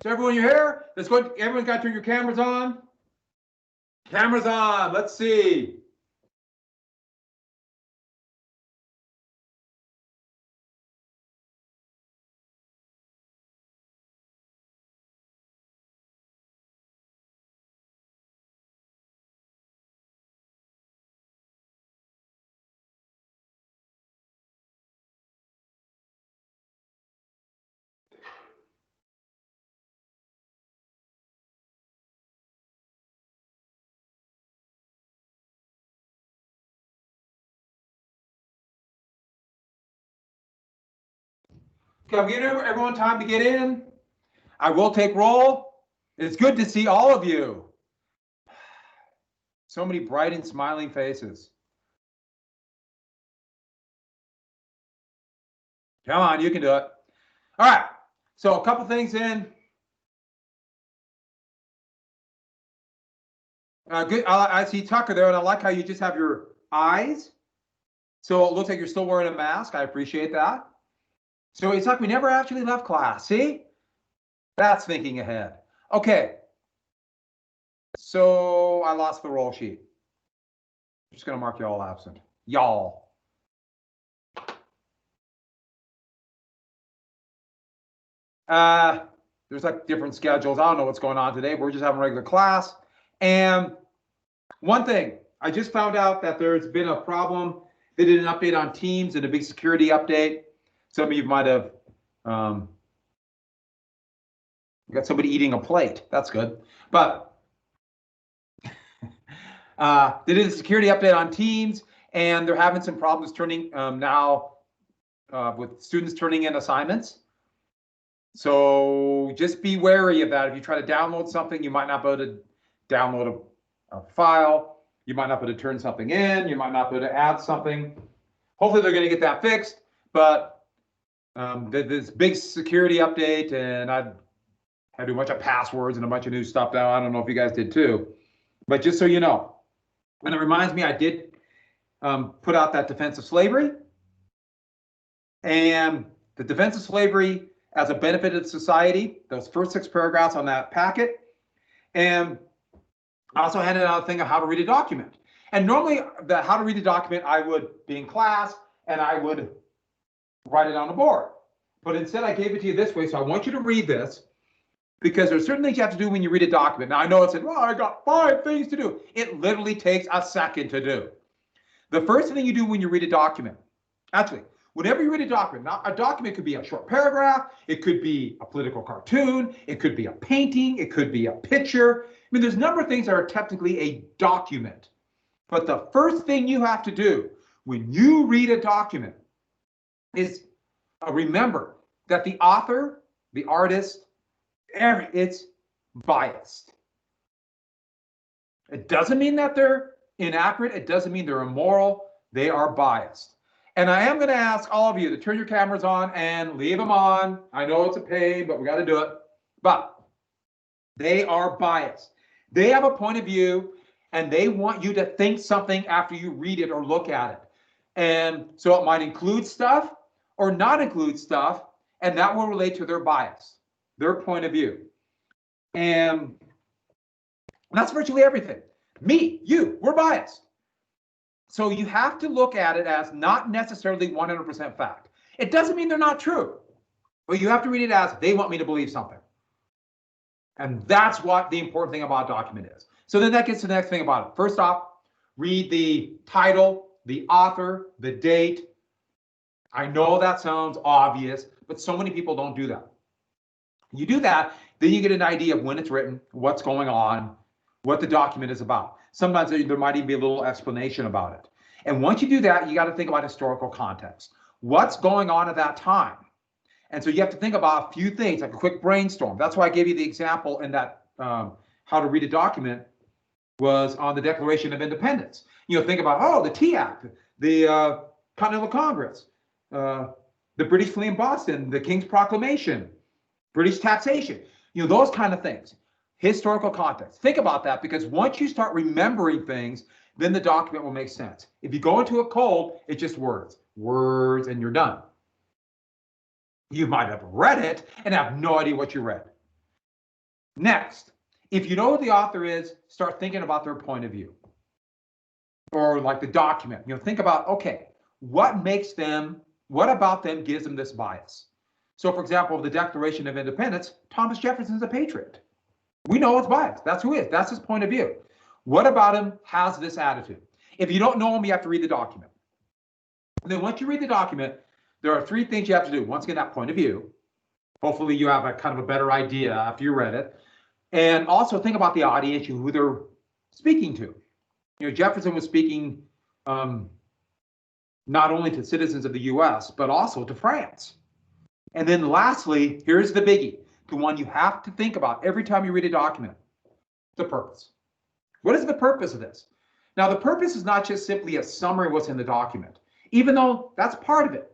So everyone, you're here. Let's go. Everyone's got to turn your cameras on. Cameras on. Let's see. Okay, I'm giving everyone time to get in. I will take roll. It's good to see all of you. So many bright and smiling faces. Come on, you can do it. All right, so a couple things in. Good. I see Tucker there, and I like how you just have your eyes. So it looks like you're still wearing a mask. I appreciate that. So it's like we never actually left class. See? That's thinking ahead. Okay. So I lost the roll sheet. I'm just going to mark y'all absent. Y'all. There's like different schedules. I don't know what's going on today. We're just having regular class. And one thing, I just found out that there's been a problem. They did an update on Teams and a big security update. Some of you might have got somebody eating a plate. That's good. But they did a security update on Teams, and they're having some problems turning now with students turning in assignments. So just be wary of that. If you try to download something, you might not be able to download a file. You might not be able to turn something in. You might not be able to add something. Hopefully they're going to get that fixed. But this big security update, and I had to do a bunch of passwords and a bunch of new stuff now. I don't know if you guys did too. But just so you know, and it reminds me, I did put out that defense of slavery. And the defense of slavery as a benefit of society, those first 6 paragraphs on that packet. And I also handed out a thing of how to read a document. And normally the how to read a document, I would be in class and I would write it on a board. But instead I gave it to you this way. So I want you to read this because there's certain things you have to do when you read a document. Now I know it said, well, I got 5 things to do. It literally takes a second to do. The first thing you do when you read a document, actually, whenever you read a document, now a document could be a short paragraph, it could be a political cartoon, it could be a painting, it could be a picture. I mean, there's a number of things that are technically a document. But the first thing you have to do when you read a document is remember that the author, the artist, it's biased. It doesn't mean that they're inaccurate. It doesn't mean they're immoral. They are biased. And I am going to ask all of you to turn your cameras on and leave them on. I know it's a pain, but we got to do it. But they are biased. They have a point of view, and they want you to think something after you read it or look at it. And so it might include stuff or not include stuff, and that will relate to their bias, their point of view. And that's virtually everything. Me, you, we're biased. So you have to look at it as not necessarily 100% fact. It doesn't mean they're not true, but you have to read it as they want me to believe something. And that's what the important thing about a document is. So then that gets to the next thing about it. First off, read the title, the author, the date. I know that sounds obvious, but so many people don't do that. You do that, then you get an idea of when it's written, what's going on, what the document is about. Sometimes there might even be a little explanation about it. And once you do that, you got to think about historical context. What's going on at that time? And so you have to think about a few things, like a quick brainstorm. That's why I gave you the example in that how to read a document was on the Declaration of Independence. You know, think about, oh, the Tea Act, the Continental Congress, the British flee in Boston, the King's Proclamation, British taxation, you know, those kind of things. Historical context. Think about that, because once you start remembering things, then the document will make sense. If you go into it cold, it's just words, and you're done. You might have read it and have no idea what you read. Next, if you know who the author is, start thinking about their point of view. Or like the document, think about, okay, what about them gives them this bias? So for example, the Declaration of Independence, Thomas Jefferson's a patriot. We know it's biased. That's who he is. That's his point of view. What about him has this attitude? If you don't know him, you have to read the document. And then once you read the document, there are 3 things you have to do. Once again, that point of view. Hopefully you have a kind of a better idea after you read it. And also think about the audience, who they're speaking to. Jefferson was speaking not only to citizens of the US, but also to France. And then lastly, here's the biggie, the one you have to think about every time you read a document, the purpose. What is the purpose of this? Now, the purpose is not just simply a summary of what's in the document, even though that's part of it.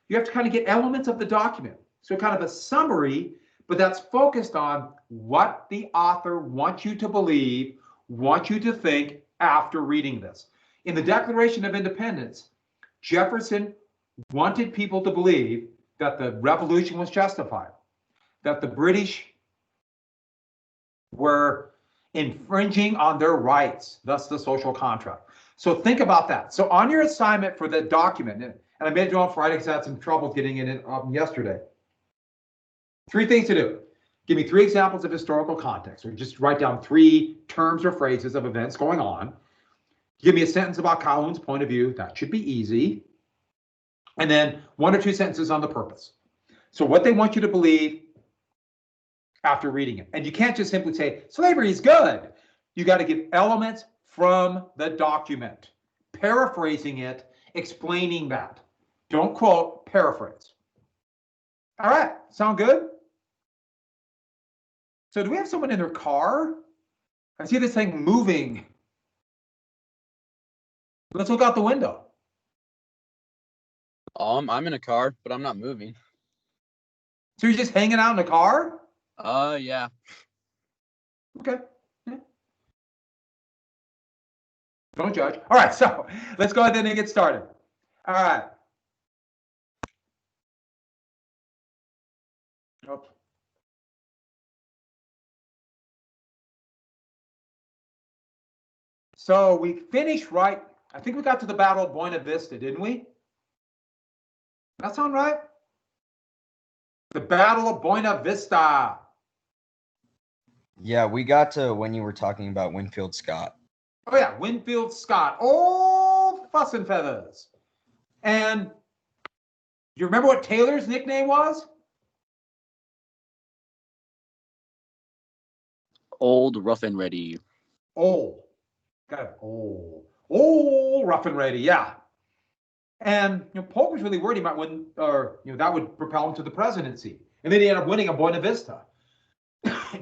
You have to kind of get elements of the document. So kind of a summary, but that's focused on what the author wants you to believe, wants you to think after reading this. In the Declaration of Independence, Jefferson wanted people to believe that the revolution was justified, that the British were infringing on their rights, thus the social contract. So think about that. So on your assignment for the document, and I made it on Friday because I had some trouble getting it yesterday. 3 things to do. Give me 3 examples of historical context, or just write down 3 terms or phrases of events going on. Give me a sentence about Calhoun's point of view. That should be easy. And then 1 or 2 sentences on the purpose. So what they want you to believe after reading it. And you can't just simply say, slavery is good. You got to give elements from the document, paraphrasing it, explaining that. Don't quote, paraphrase. All right, sound good? So do we have someone in their car? I see this thing moving. Let's look out the window. I'm in a car, but I'm not moving. So you're just hanging out in the car? Yeah. Okay. Yeah. Don't judge. All right, so let's go ahead and get started. All right. Oops. So we finished right. I think we got to the Battle of Buena Vista, didn't we? That sound right? The Battle of Buena Vista. Yeah, we got to when you were talking about Winfield Scott. Oh yeah, Winfield Scott. Old fuss and feathers. And you remember what Taylor's nickname was? Old, rough and ready. Old. Got it. Old, rough and ready. Yeah. And Polk was really worried he might win, or that would propel him to the presidency. And then he ended up winning at Buena Vista.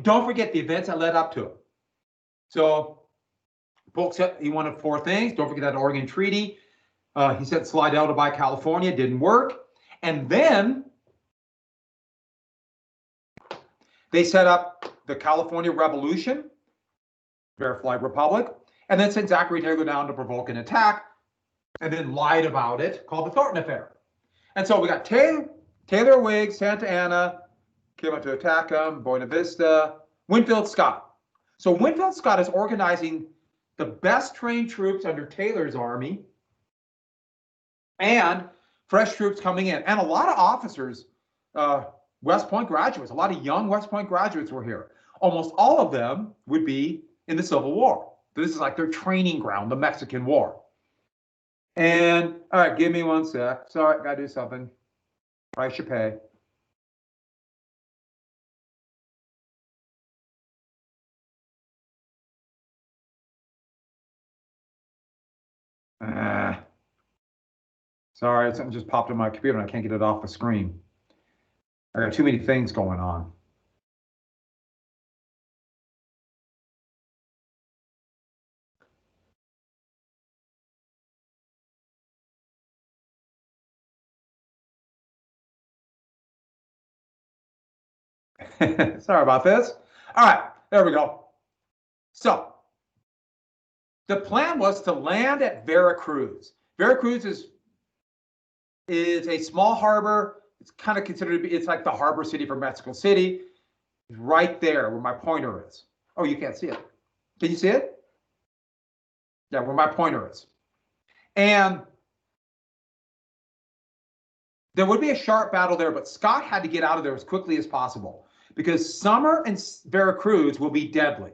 Don't forget the events that led up to it. So Polk said he wanted 4 things. Don't forget that Oregon Treaty. He said Slidell to buy California. Didn't work. And then they set up the California Revolution, Bear Flag Republic, and then sent Zachary Taylor down to provoke an attack, and then lied about it, called the Thornton Affair. And so we got Taylor Whig, Santa Anna, came up to attack him, Buena Vista, Winfield Scott. So Winfield Scott is organizing the best trained troops under Taylor's army and fresh troops coming in. And a lot of officers, West Point graduates, a lot of young West Point graduates were here. Almost all of them would be in the Civil War. This is like their training ground, the Mexican War. And, all right, give me 1 sec. Sorry, gotta do something. Price you pay. Sorry, something just popped on my computer and I can't get it off the screen. I got too many things going on. Sorry about this. All right, there we go. So the plan was to land at Veracruz. Veracruz is a small harbor. It's kind of considered to be, it's like the harbor city for Mexico City. right there where my pointer is. Oh, you can't see it. Can you see it? Yeah, where my pointer is. And there would be a sharp battle there, but Scott had to get out of there as quickly as possible because summer in Veracruz will be deadly.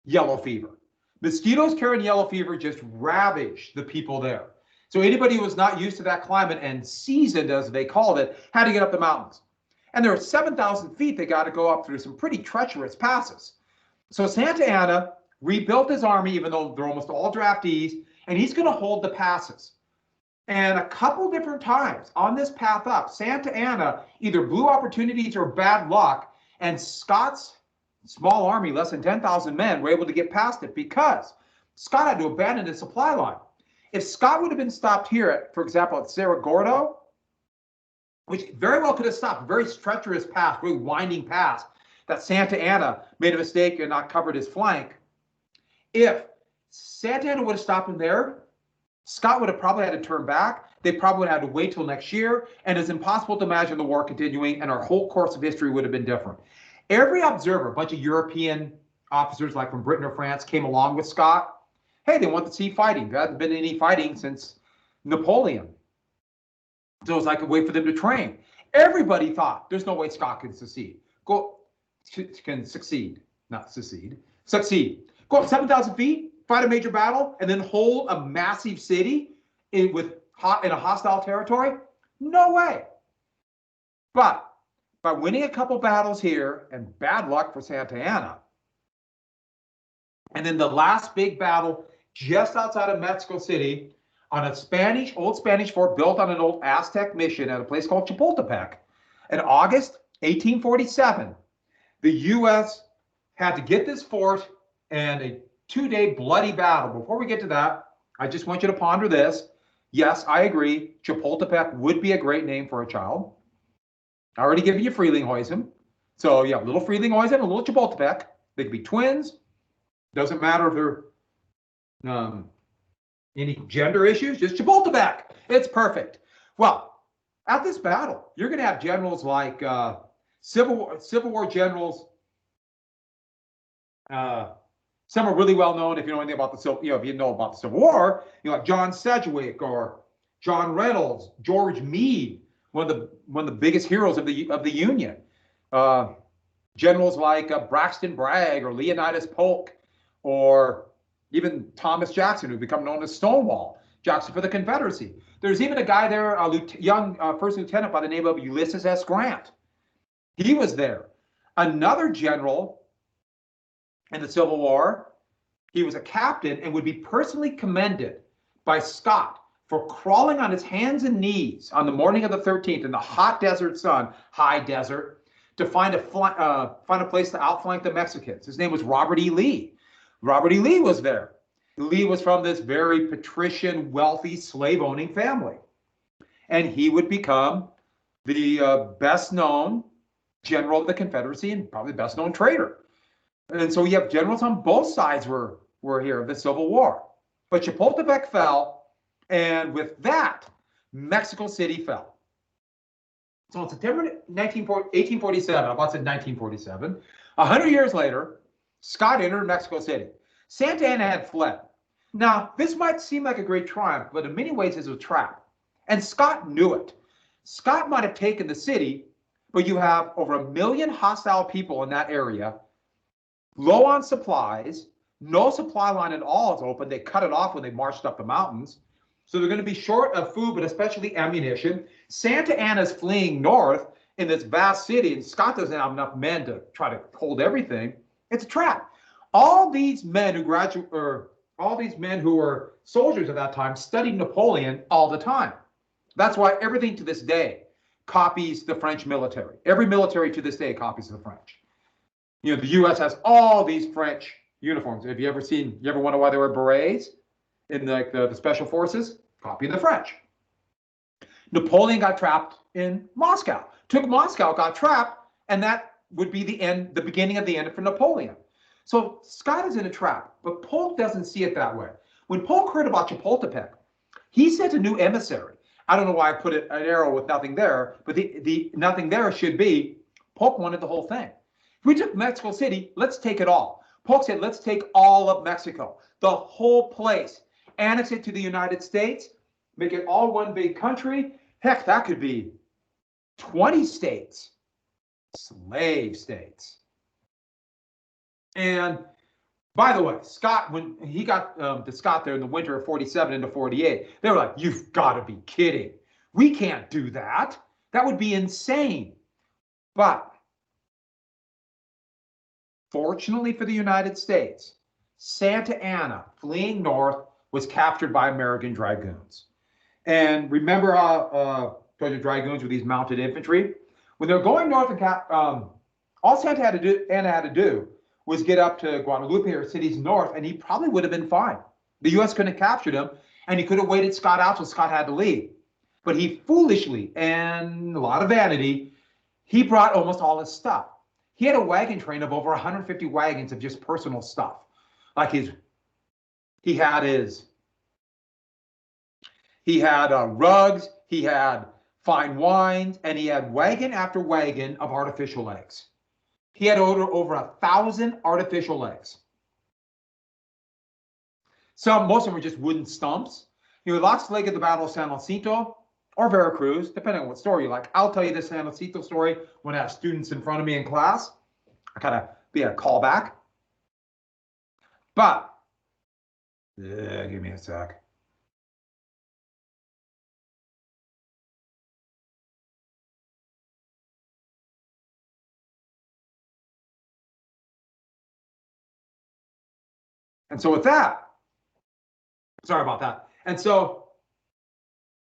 Yellow fever. Mosquitoes carrying yellow fever just ravaged the people there. So anybody who was not used to that climate and seasoned, as they called it, had to get up the mountains. And there were 7,000 feet they got to go up through some pretty treacherous passes. So Santa Anna rebuilt his army, even though they're almost all draftees, and he's going to hold the passes. And a couple different times on this path up, Santa Anna either blew opportunities or bad luck, and Scott's small army, less than 10,000 men, were able to get past it because Scott had to abandon his supply line. If Scott would have been stopped here at, for example, at Cerro Gordo, which very well could have stopped, a very treacherous pass, very winding pass, that Santa Anna made a mistake and not covered his flank. If Santa Anna would have stopped him there, Scott would have probably had to turn back. They probably would have had to wait till next year. And it's impossible to imagine the war continuing, and our whole course of history would have been different. Every observer, a bunch of European officers like from Britain or France, came along with Scott. Hey, they want to see fighting. There hasn't been any fighting since Napoleon. So it's like a way for them to train. Everybody thought there's no way Scott can succeed. Succeed. Go up 7,000 feet, fight a major battle, and then hold a massive city in a hostile territory? No way. But by winning a couple battles here, and bad luck for Santa Anna, and then the last big battle just outside of Mexico City on a old Spanish fort built on an old Aztec mission at a place called Chipotle. In August 1847, the U.S. had to get this fort and a 2-day bloody battle. Before we get to that, I just want you to ponder this. Yes, I agree. Chipotle would be a great name for a child. I already given you Frelinghuysen. So you have little Frelinghuysen and little Chipotle. They could be twins. Doesn't matter if they're any gender issues, just Chipotle. It's perfect. Well, at this battle, you're going to have generals like Civil War generals. Some are really well known if you know anything about if you know about the Civil War. Like John Sedgwick or John Reynolds, George Meade, one of the biggest heroes of the Union. Generals like Braxton Bragg or Leonidas Polk, or even Thomas Jackson, who become known as Stonewall Jackson for the Confederacy. There's even a guy there, a young first lieutenant by the name of Ulysses S. Grant. He was there. Another general in the Civil War, he was a captain and would be personally commended by Scott for crawling on his hands and knees on the morning of the 13th in the hot desert sun, high desert, to find a place to outflank the Mexicans. His name was Robert E. Lee. Robert E. Lee was there. Lee was from this very patrician, wealthy, slave-owning family. And he would become the best-known general of the Confederacy and probably best-known traitor. And so you have generals on both sides were here of the Civil War. But Chipotle fell, and with that, Mexico City fell. So in September 1847, I about said 1947, 100 years later, Scott entered Mexico City. Santa Anna had fled. Now, this might seem like a great triumph, but in many ways it's a trap. And Scott knew it. Scott might have taken the city, but you have over 1 million hostile people in that area, low on supplies, no supply line at all is open. They cut it off when they marched up the mountains. So they're going to be short of food, but especially ammunition. Santa Anna's fleeing north in this vast city, and Scott doesn't have enough men to try to hold everything. It's a trap. All these men who were soldiers at that time studied Napoleon all the time. That's why everything to this day copies the French military. Every military to this day copies the French. The U.S. has all these French uniforms. Have you ever wonder why they wear berets in the special forces? Copy the French. Napoleon got trapped in Moscow. Took Moscow, got trapped, and that would be the beginning of the end for Napoleon. So Scott is in a trap, but Polk doesn't see it that way. When Polk heard about Chipotle, he sent a new emissary. I don't know why I put an arrow with nothing there, but the nothing there should be Polk wanted the whole thing. If we took Mexico City, let's take it all. Polk said, let's take all of Mexico, the whole place, annex it to the United States, make it all one big country. Heck, that could be 20 states, slave states. And by the way, Scott, when he got to Scott there in the winter of 47 into 48, they were like, you've got to be kidding. We can't do that. That would be insane. But fortunately for the United States, Santa Ana, fleeing north, was captured by American dragoons. And remember how the dragoons were these mounted infantry? When they're going north, and all Santa Ana had to do was get up to Guadalupe or cities north, and he probably would have been fine. The U.S. couldn't have captured him, and he could have waited Scott out till Scott had to leave. But he foolishly, and a lot of vanity, he brought almost all his stuff. He had a wagon train of over 150 wagons of just personal stuff. Like he had rugs, he had fine wines, and he had wagon after wagon of artificial legs. He had over 1,000 artificial legs. Most of them were just wooden stumps. He lost his leg at the Battle of San Jacinto or Veracruz, depending on what story you like. I'll tell you the San Jacinto story when I have students in front of me in class. I kind of be a callback. But, give me a sec. And so with that, sorry about that. And so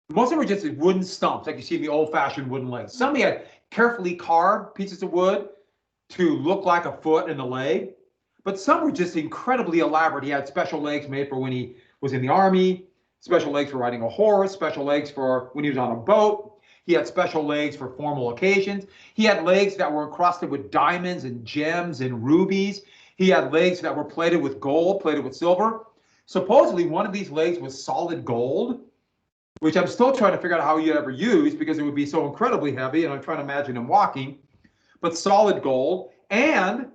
most of them were just wooden stumps, like you see in the old-fashioned wooden legs. Some he had carefully carved pieces of wood to look like a foot and a leg, but some were just incredibly elaborate. He had special legs made for when he was in the army, special legs for riding a horse, special legs for when he was on a boat. He had special legs for formal occasions. He had legs that were encrusted with diamonds and gems and rubies. He had legs that were plated with gold, plated with silver. Supposedly, one of these legs was solid gold, which I'm still trying to figure out how you'd ever use because it would be so incredibly heavy, and I'm trying to imagine him walking. But solid gold. And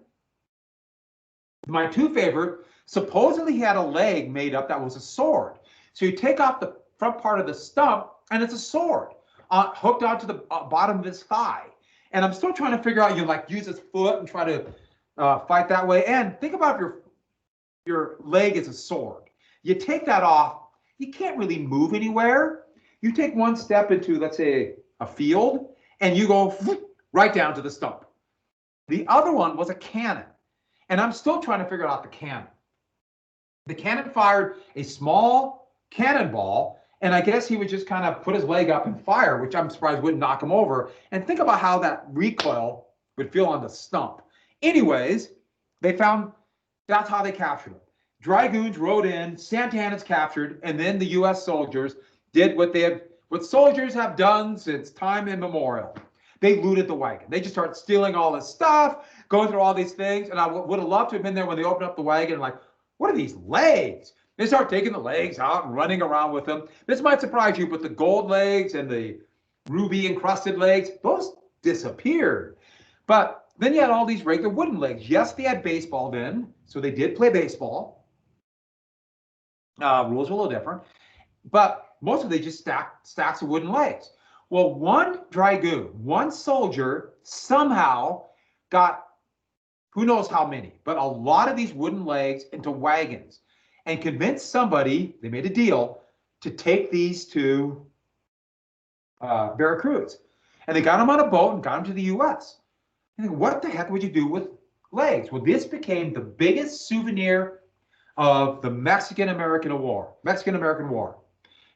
my two favorite, supposedly he had a leg made up that was a sword. So you take off the front part of the stump, and it's a sword hooked onto the bottom of his thigh. And I'm still trying to figure out, use his foot and try to fight that way. And think about if your leg is a sword. You take that off, you can't really move anywhere. You take one step into, let's say, a field, and you go right down to the stump. The other one was a cannon. And I'm still trying to figure out the cannon. The cannon fired a small cannonball, and I guess he would just kind of put his leg up and fire, which I'm surprised wouldn't knock him over. And think about how that recoil would feel on the stump. Anyways, they found that's how they captured him. Dragoons rode in, Santa Ana's captured, and then the U.S. soldiers did what soldiers have done since time immemorial. They looted the wagon. They just started stealing all this stuff, going through all these things. And I would have loved to have been there when they opened up the wagon, like, what are these legs? They start taking the legs out and running around with them. This might surprise you, but the gold legs and the ruby encrusted legs, those disappeared. But then you had all these regular wooden legs. Yes, they had baseball then, so they did play baseball. Rules were a little different, but most of them just stacks of wooden legs. Well, one dragoon, one soldier somehow got, who knows how many, but a lot of these wooden legs into wagons and convinced somebody, they made a deal, to take these to Veracruz. And they got them on a boat and got them to the U.S. And what the heck would you do with legs? Well, this became the biggest souvenir of the Mexican-American War.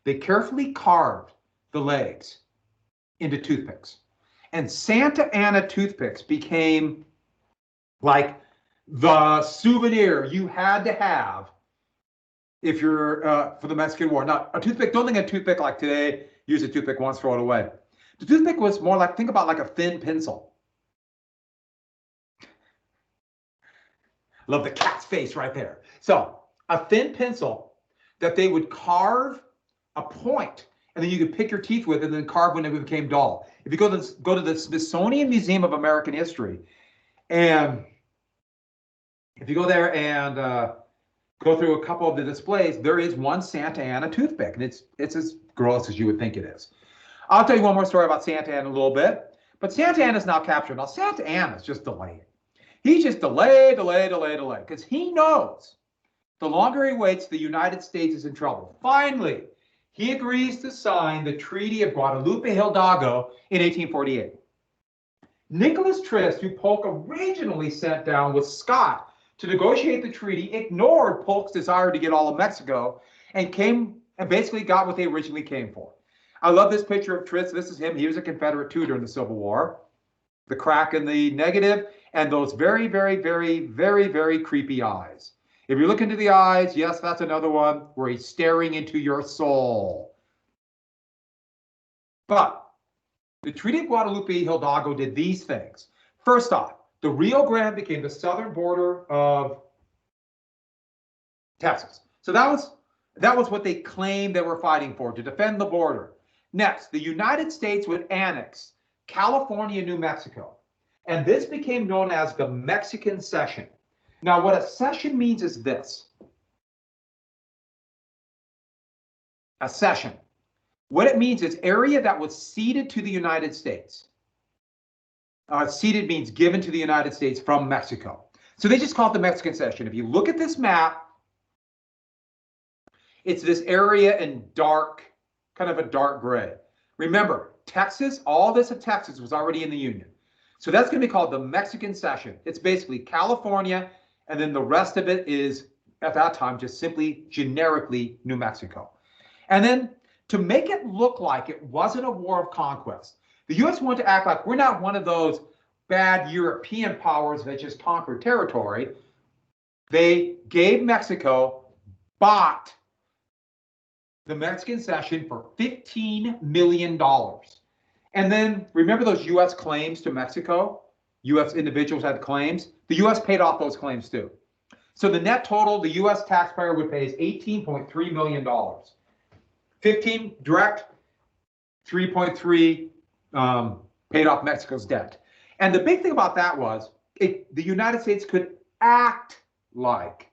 They carefully carved the legs into toothpicks. And Santa Ana toothpicks became like the souvenir you had to have if you're for the Mexican War. Now, a toothpick, don't think of a toothpick like today, use a toothpick once, throw it away. The toothpick was more like, think about like a thin pencil. Love the cat's face right there. So a thin pencil that they would carve a point, and then you could pick your teeth with and then carve when it became dull. If you go to the Smithsonian Museum of American History, And if you go there and go through a couple of the displays, there is one Santa Ana toothpick, and it's as gross as you would think it is. I'll tell you one more story about Santa Ana in a little bit, but Santa Ana is now captured. Now, Santa Ana is just delaying. He's just delay, because he knows the longer he waits, the United States is in trouble. Finally, he agrees to sign the Treaty of Guadalupe, Hidalgo in 1848. Nicholas Trist, who Polk originally sent down with Scott to negotiate the treaty, ignored Polk's desire to get all of Mexico and came and basically got what they originally came for. I love this picture of Trist. This is him. He was a Confederate too during the Civil War. The crack in the negative and those very, very, very, very, very creepy eyes. If you look into the eyes, yes, that's another one where he's staring into your soul. But the Treaty of Guadalupe Hidalgo did these things. First off, the Rio Grande became the southern border of Texas. So that was what they claimed they were fighting for, to defend the border. Next, the United States would annex California and New Mexico. And this became known as the Mexican Cession. Now, what a cession means is this. A cession. What it means is area that was ceded to the United States. Ceded means given to the United States from Mexico. So they just call it the Mexican Cession. If you look at this map, it's this area in dark, kind of a dark gray. Remember, Texas, all this of Texas was already in the Union. So that's going to be called the Mexican Cession. It's basically California, and then the rest of it is, at that time, just simply generically New Mexico. And then to make it look like it wasn't a war of conquest, the U.S. wanted to act like we're not one of those bad European powers that just conquered territory. They gave Mexico, bought the Mexican Cession for $15 million. And then remember those U.S. claims to Mexico? U.S. individuals had claims. The U.S. paid off those claims too. So the net total the U.S. taxpayer would pay is $18.3 million. 15 direct, 3.3 paid off Mexico's debt. And the big thing about that was the United States could act like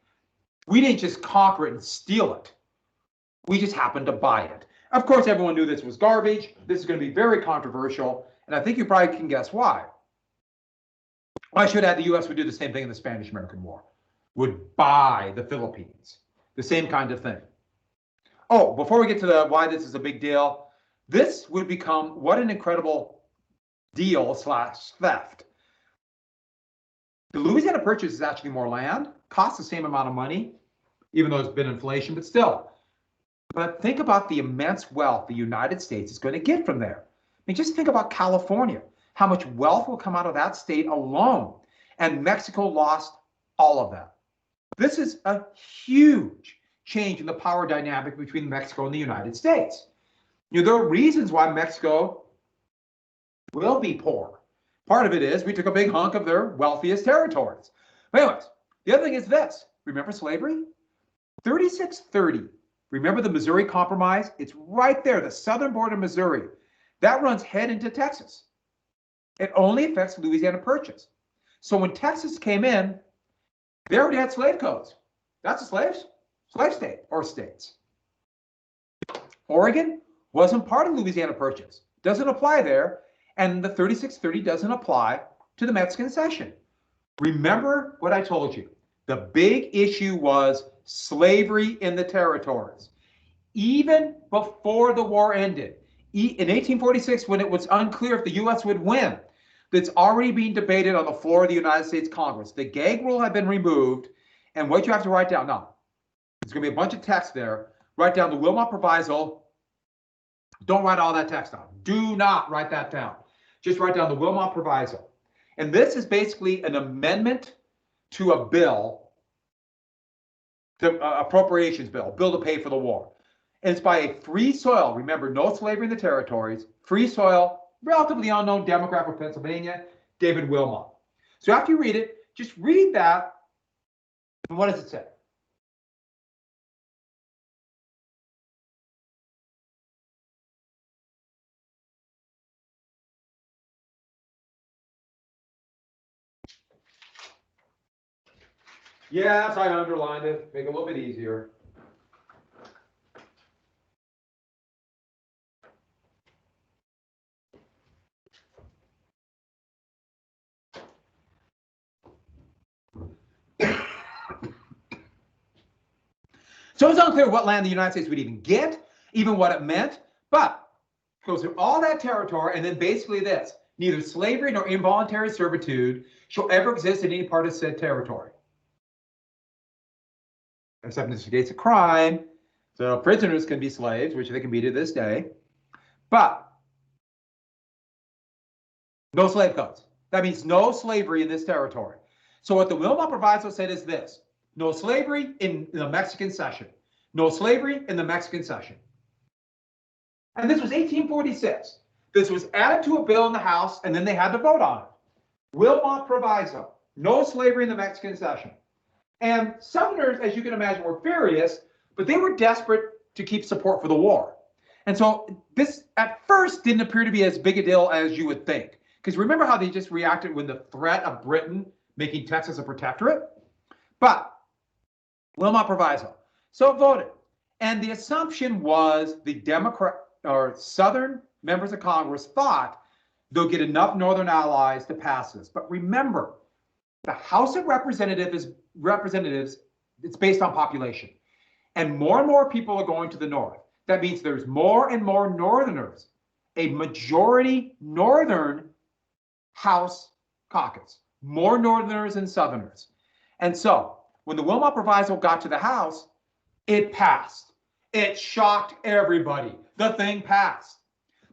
we didn't just conquer it and steal it. We just happened to buy it. Of course, everyone knew this was garbage. This is going to be very controversial. And I think you probably can guess why. I should add the U.S. would do the same thing in the Spanish-American War. Would buy the Philippines. The same kind of thing. Oh, before we get to why this is a big deal, this would become what an incredible deal / theft. The Louisiana Purchase is actually more land, costs the same amount of money, even though there's been inflation, but still. But think about the immense wealth the United States is going to get from there. I mean, just think about California, how much wealth will come out of that state alone. And Mexico lost all of that. This is a huge change in the power dynamic between Mexico and the United States. You know, there are reasons why Mexico will be poor. Part of it is we took a big hunk of their wealthiest territories. But anyways, the other thing is this. Remember slavery? 3630. Remember the Missouri Compromise? It's right there, the southern border of Missouri. That runs head into Texas. It only affects Louisiana Purchase. So when Texas came in, they already had slave codes. That's a slave state or states. Oregon wasn't part of Louisiana Purchase. Doesn't apply there. And the 3630 doesn't apply to the Mexican Cession. Remember what I told you. The big issue was slavery in the territories. Even before the war ended, in 1846, when it was unclear if the U.S. would win, that's already being debated on the floor of the United States Congress. The gag rule had been removed, and what you have to write down now, there's going to be a bunch of text there. Write down the Wilmot Proviso. Don't write all that text down. Do not write that down. Just write down the Wilmot Proviso. And this is basically an amendment to a bill, the appropriations bill to pay for the war. And it's by a free soil, remember, no slavery in the territories, free soil, relatively unknown Democrat from Pennsylvania, David Wilmot. So after you read it, just read that. And what does it say? Yes, I underlined it, make it a little bit easier. So it's unclear what land the United States would even get, even what it meant, but it goes through all that territory, and then basically this: neither slavery nor involuntary servitude shall ever exist in any part of said territory, except in the case of crime. So prisoners can be slaves, which they can be to this day, but no slave codes. That means no slavery in this territory. So what the Wilmot Proviso said is this: no slavery in the Mexican Cession. No slavery in the Mexican Cession. And this was 1846. This was added to a bill in the House, and then they had to vote on it. Wilmot Proviso, no slavery in the Mexican Cession. And Southerners, as you can imagine, were furious, but they were desperate to keep support for the war. And so this at first didn't appear to be as big a deal as you would think. Because remember how they just reacted when the threat of Britain making Texas a protectorate? But Wilmot Proviso. So it voted. And the assumption was the Democrat or Southern members of Congress thought they'll get enough Northern allies to pass this. But remember, the House of Representatives, it's based on population. And more people are going to the north. That means there's more and more Northerners, a majority Northern House caucus, more Northerners than Southerners. And so when the Wilmot Proviso got to the House, it passed. It shocked everybody. The thing passed.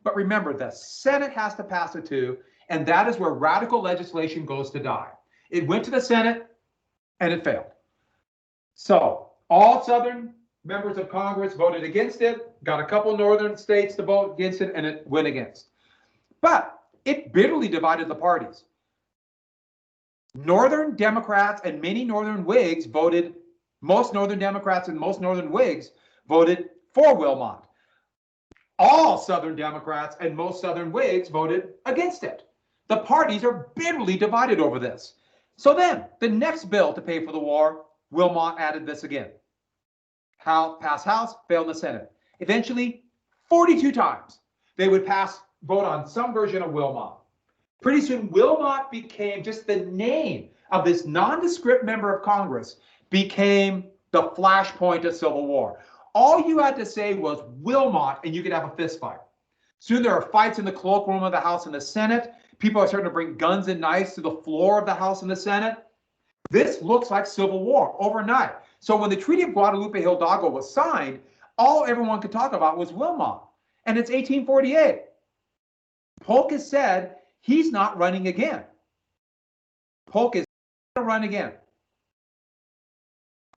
But remember, the Senate has to pass it too, and that is where radical legislation goes to die. It went to the Senate, and it failed. So all Southern members of Congress voted against it, got a couple Northern states to vote against it, and it went against. But it bitterly divided the parties. Northern Democrats and many Northern Whigs voted, most Northern Democrats and most Northern Whigs voted for Wilmot. All Southern Democrats and most Southern Whigs voted against it. The parties are bitterly divided over this. So then, the next bill to pay for the war, Wilmot added this again. Pass House, fail in the Senate. Eventually, 42 times, they would vote on some version of Wilmot. Pretty soon, Wilmot became just the name of this nondescript member of Congress became the flashpoint of Civil War. All you had to say was Wilmot, and you could have a fist fight. Soon there are fights in the cloakroom of the House and the Senate. People are starting to bring guns and knives to the floor of the House and the Senate. This looks like Civil War overnight. So when the Treaty of Guadalupe Hidalgo was signed, all everyone could talk about was Wilmot. And it's 1848. Polk has said he's not running again. Polk is not going to run again.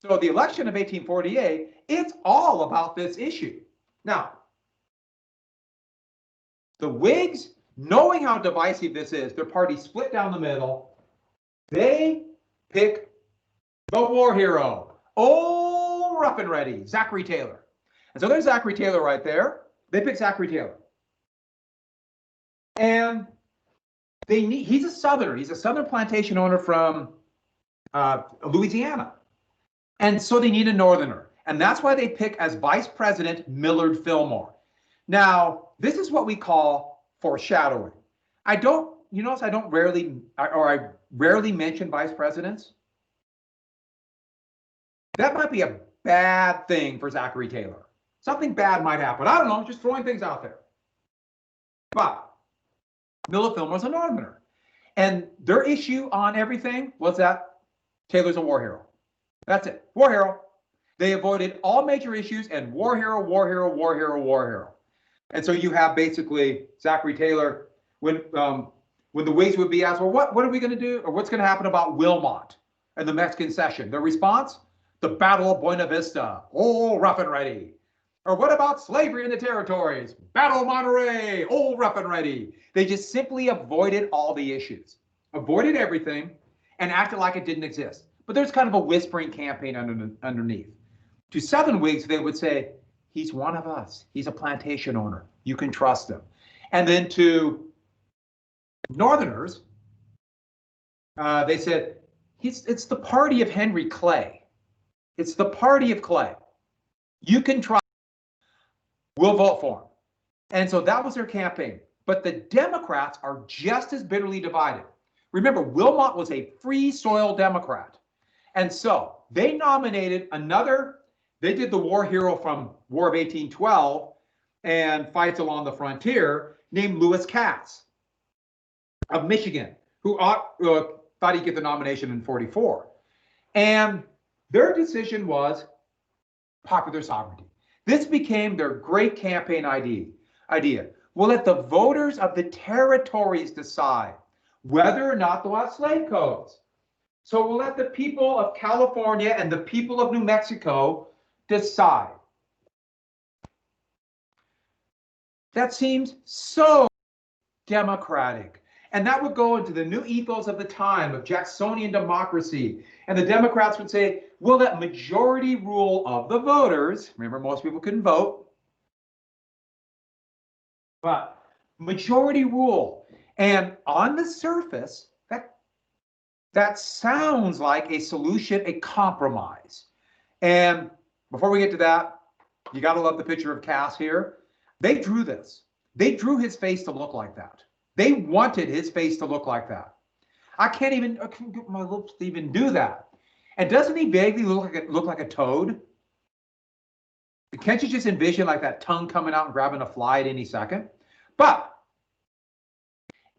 So the election of 1848, it's all about this issue. Now, the Whigs, knowing how divisive this is, their party split down the middle, they pick the war hero, old rough and ready, Zachary Taylor. And so there's Zachary Taylor right there. They pick Zachary Taylor. And he's a Southerner. He's a Southern plantation owner from Louisiana. And so they need a Northerner. And that's why they pick as vice president Millard Fillmore. Now, this is what we call foreshadowing. I rarely mention vice presidents. That might be a bad thing for Zachary Taylor. Something bad might happen. I don't know, just throwing things out there. But Millard Fillmore's a Northerner. And their issue on everything was that Taylor's a war hero. That's it, war hero. They avoided all major issues and war hero, war hero, war hero, war hero. And so you have basically Zachary Taylor, when the Whigs would be asked, well, what are we going to do? Or what's going to happen about Wilmot and the Mexican Cession? Their response, the Battle of Buena Vista, old rough and ready. Or what about slavery in the territories? Battle of Monterey, old rough and ready. They just simply avoided all the issues, avoided everything, and acted like it didn't exist. But there's kind of a whispering campaign underneath. To Southern Whigs, they would say, he's one of us. He's a plantation owner. You can trust him. And then to Northerners, they said, It's the party of Henry Clay. It's the party of Clay. You can try. We'll vote for him. And so that was their campaign. But the Democrats are just as bitterly divided. Remember, Wilmot was a free soil Democrat. And so they nominated they did the war hero from War of 1812 and fights along the frontier named Lewis Cass of Michigan, who thought he'd get the nomination in 44. And their decision was popular sovereignty. This became their great campaign idea. We'll let the voters of the territories decide whether or not they'll have slave codes. So we'll let the people of California and the people of New Mexico decide. That seems so democratic. And that would go into the new ethos of the time of Jacksonian democracy. And the Democrats would say, we'll let majority rule of the voters. Remember, most people couldn't vote. But majority rule. And on the surface, that sounds like a solution, a compromise. And before we get to that, you got to love the picture of Cass here. They drew this. They drew his face to look like that. They wanted his face to look like that. I can't get my lips to even do that. And doesn't he vaguely look like a toad? Can't you just envision like that tongue coming out and grabbing a fly at any second? But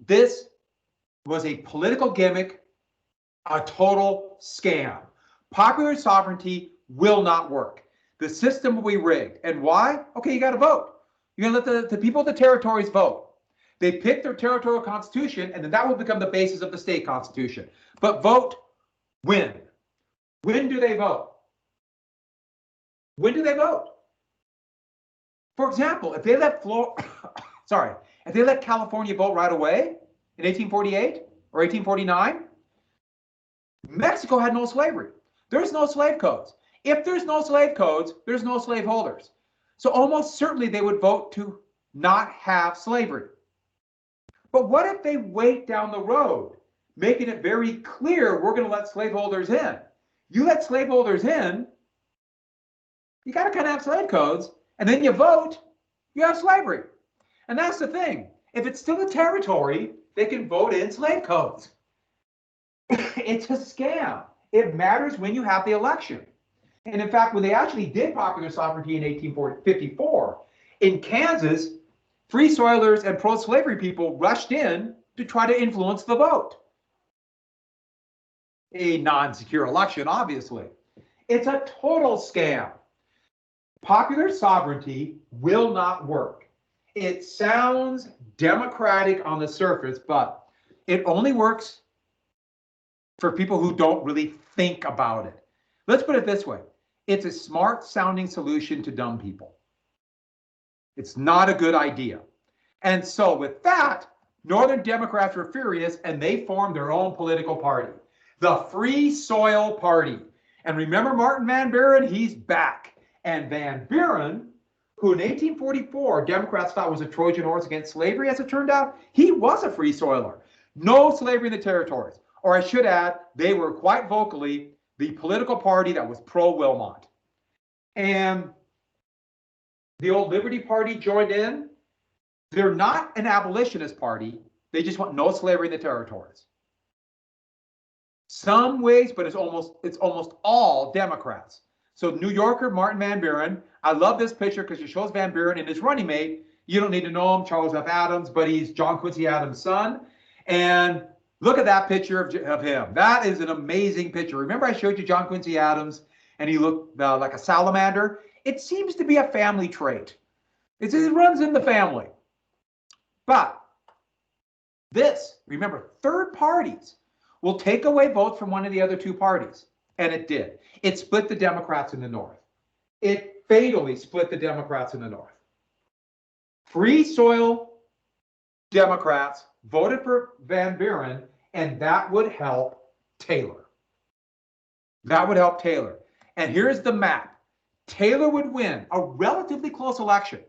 this was a political gimmick, a total scam. Popular sovereignty will not work. The system will be rigged. And why? Okay, you got to vote. You're going to let the people of the territories vote. They pick their territorial constitution, and then that will become the basis of the state constitution. But vote when? When do they vote? When do they vote? For example, if they let if they let California vote right away in 1848 or 1849, Mexico had no slavery. There's no slave codes. If there's no slave codes, there's no slaveholders. So almost certainly they would vote to not have slavery. But what if they wait down the road, making it very clear we're going to let slaveholders in? You let slaveholders in, you got to kind of have slave codes, and then you vote, you have slavery. And that's the thing. If it's still a territory, they can vote in slave codes. It's a scam. It matters when you have the election. And in fact, when they actually did popular sovereignty in 1854, in Kansas, free soilers and pro-slavery people rushed in to try to influence the vote. A non-secure election, obviously. It's a total scam. Popular sovereignty will not work. It sounds democratic on the surface, but it only works for people who don't really think about it. Let's put it this way. It's a smart sounding solution to dumb people. It's not a good idea. And so with that, Northern Democrats were furious and they formed their own political party, the Free Soil Party. And remember Martin Van Buren? He's back. And Van Buren, who in 1844 Democrats thought was a Trojan horse against slavery, as it turned out, he was a free soiler. No slavery in the territories. Or I should add, they were quite vocally the political party that was pro-Wilmot. And the old Liberty Party joined in. They're not an abolitionist party. They just want no slavery in the territories. Some ways, but it's almost all Democrats. So New Yorker Martin Van Buren, I love this picture because it shows Van Buren and his running mate. You don't need to know him, Charles F. Adams, but he's John Quincy Adams' son. And look at that picture of him. That is an amazing picture. Remember I showed you John Quincy Adams and he looked like a salamander? It seems to be a family trait. It runs in the family. But this, remember, third parties will take away votes from one of the other two parties. And it did. It split the Democrats in the North. It fatally split the Democrats in the North. Free soil Democrats voted for Van Buren, and that would help Taylor. That would help Taylor. And here's the map. Taylor would win a relatively close election.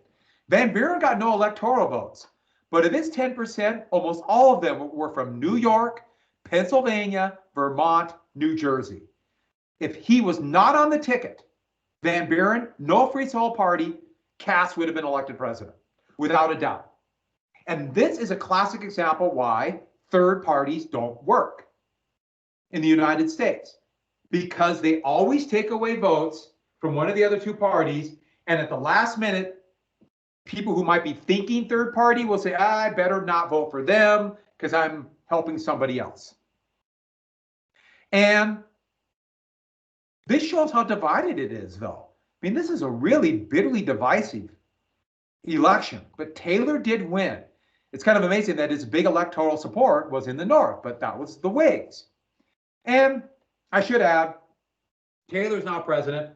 Van Buren got no electoral votes. But of his 10%, almost all of them were from New York, Pennsylvania, Vermont, New Jersey. If he was not on the ticket, Van Buren, no free soil party, Cass would have been elected president, without a doubt. And this is a classic example why third parties don't work in the United States, because they always take away votes from one of the other two parties, and at the last minute, people who might be thinking third party will say, I better not vote for them because I'm helping somebody else. And this shows how divided it is, though. I mean, this is a really bitterly divisive election, but Taylor did win. It's kind of amazing that his big electoral support was in the North, but that was the Whigs. And I should add, Taylor's now president,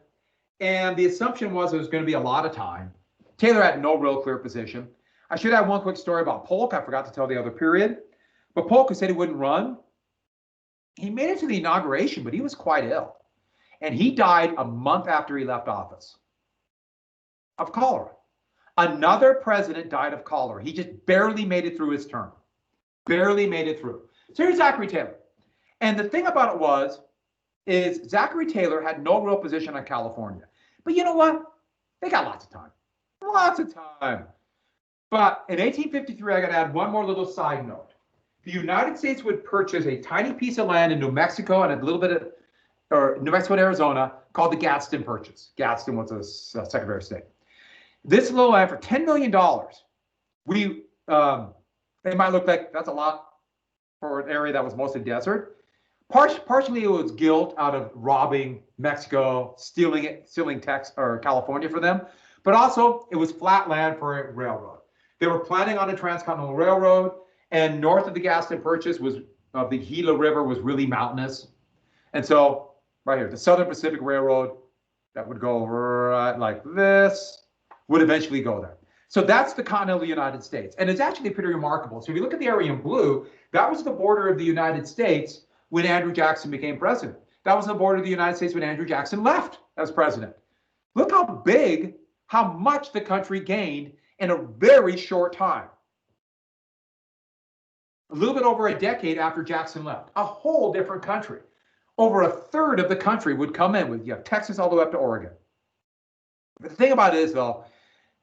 and the assumption was there was going to be a lot of time. Taylor had no real clear position. I should add one quick story about Polk. I forgot to tell the other period. But Polk, who said he wouldn't run, he made it to the inauguration, but he was quite ill. And he died a month after he left office of cholera. Another president died of cholera. He just barely made it through his term. Barely made it through. So here's Zachary Taylor. And the thing about it is Zachary Taylor had no real position on California. But you know what? They got lots of time. Lots of time. But in 1853, I got to add one more little side note. The United States would purchase a tiny piece of land in New Mexico and a little bit of, or New Mexico and Arizona, called the Gaston Purchase. Gaston was a Secretary of State. This little land for $10 million. It might look like that's a lot for an area that was mostly desert. Partially it was guilt out of robbing Mexico, stealing Texas or California for them, but also it was flat land for a railroad. They were planning on a transcontinental railroad, and north of the Gaston Purchase was the Gila River was really mountainous, and so right here, the Southern Pacific Railroad that would go right like this would eventually go there. So that's the continental United States, and it's actually pretty remarkable. So if you look at the area in blue, that was the border of the United States when Andrew Jackson became president. That was the border of the United States when Andrew Jackson left as president. Look how big, how much the country gained in a very short time. A little bit over a decade after Jackson left, a whole different country. Over a third of the country would come in with, you have Texas all the way up to Oregon. But the thing about it is, though,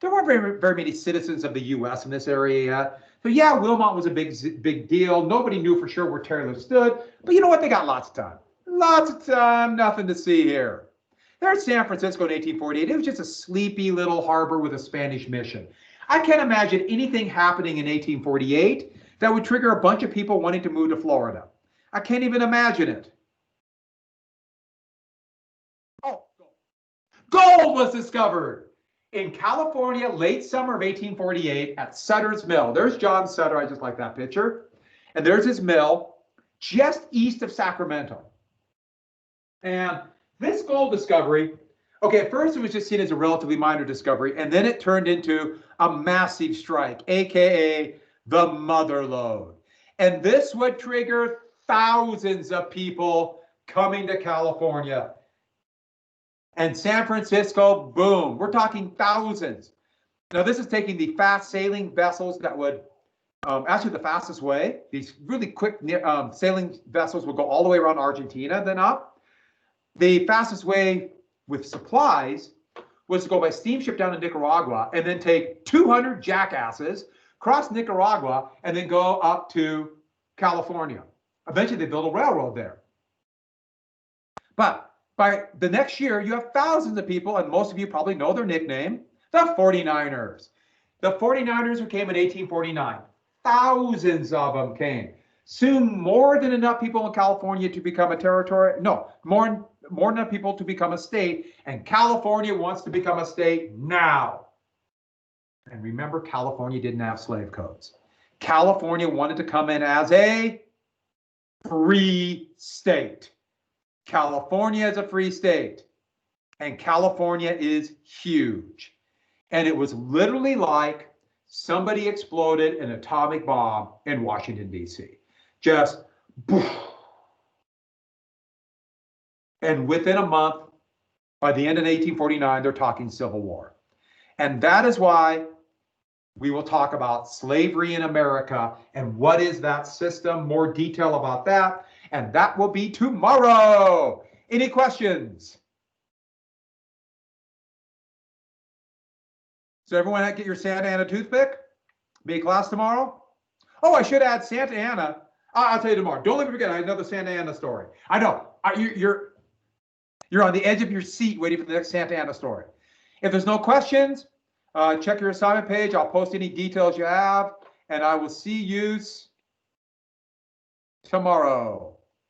there weren't very many citizens of the U.S. in this area yet. So yeah, Wilmot was a big deal. Nobody knew for sure where Taylor stood. But you know what? They got lots of time. Lots of time. Nothing to see here. There's San Francisco in 1848. It was just a sleepy little harbor with a Spanish mission. I can't imagine anything happening in 1848 that would trigger a bunch of people wanting to move to Florida. I can't even imagine it. Oh, gold was discovered in California, late summer of 1848 at Sutter's Mill. There's John Sutter. I just like that picture. And there's his mill just east of Sacramento. And this gold discovery, okay, at first it was just seen as a relatively minor discovery, and then it turned into a massive strike, AKA the Motherlode. And this would trigger thousands of people coming to California. And San Francisco, boom, we're talking thousands. Now, this is taking the fast sailing vessels that would, actually the fastest way, these really quick sailing vessels would go all the way around Argentina, then up. The fastest way with supplies was to go by steamship down to Nicaragua and then take 200 jackasses, cross Nicaragua, and then go up to California. Eventually, they built a railroad there. But by the next year, you have thousands of people, and most of you probably know their nickname, the 49ers. The 49ers who came in 1849. Thousands of them came. Soon, more than enough people in California to become a territory. No, more than enough people to become a state, and California wants to become a state now. And remember, California didn't have slave codes. California wanted to come in as a free state. California is a free state, and California is huge. And it was literally like somebody exploded an atomic bomb in Washington, D.C. Just, poof. And within a month, by the end of 1849, they're talking Civil War. And that is why we will talk about slavery in America and what is that system, more detail about that. and that will be tomorrow. Any questions? So everyone get your Santa Ana toothpick? Be class tomorrow? Oh, I should add Santa Ana. I'll tell you tomorrow. Don't let me forget. I have another Santa Ana story. I know. You're on the edge of your seat waiting for the next Santa Ana story. If there's no questions, check your assignment page. I'll post any details you have, and I will see you tomorrow.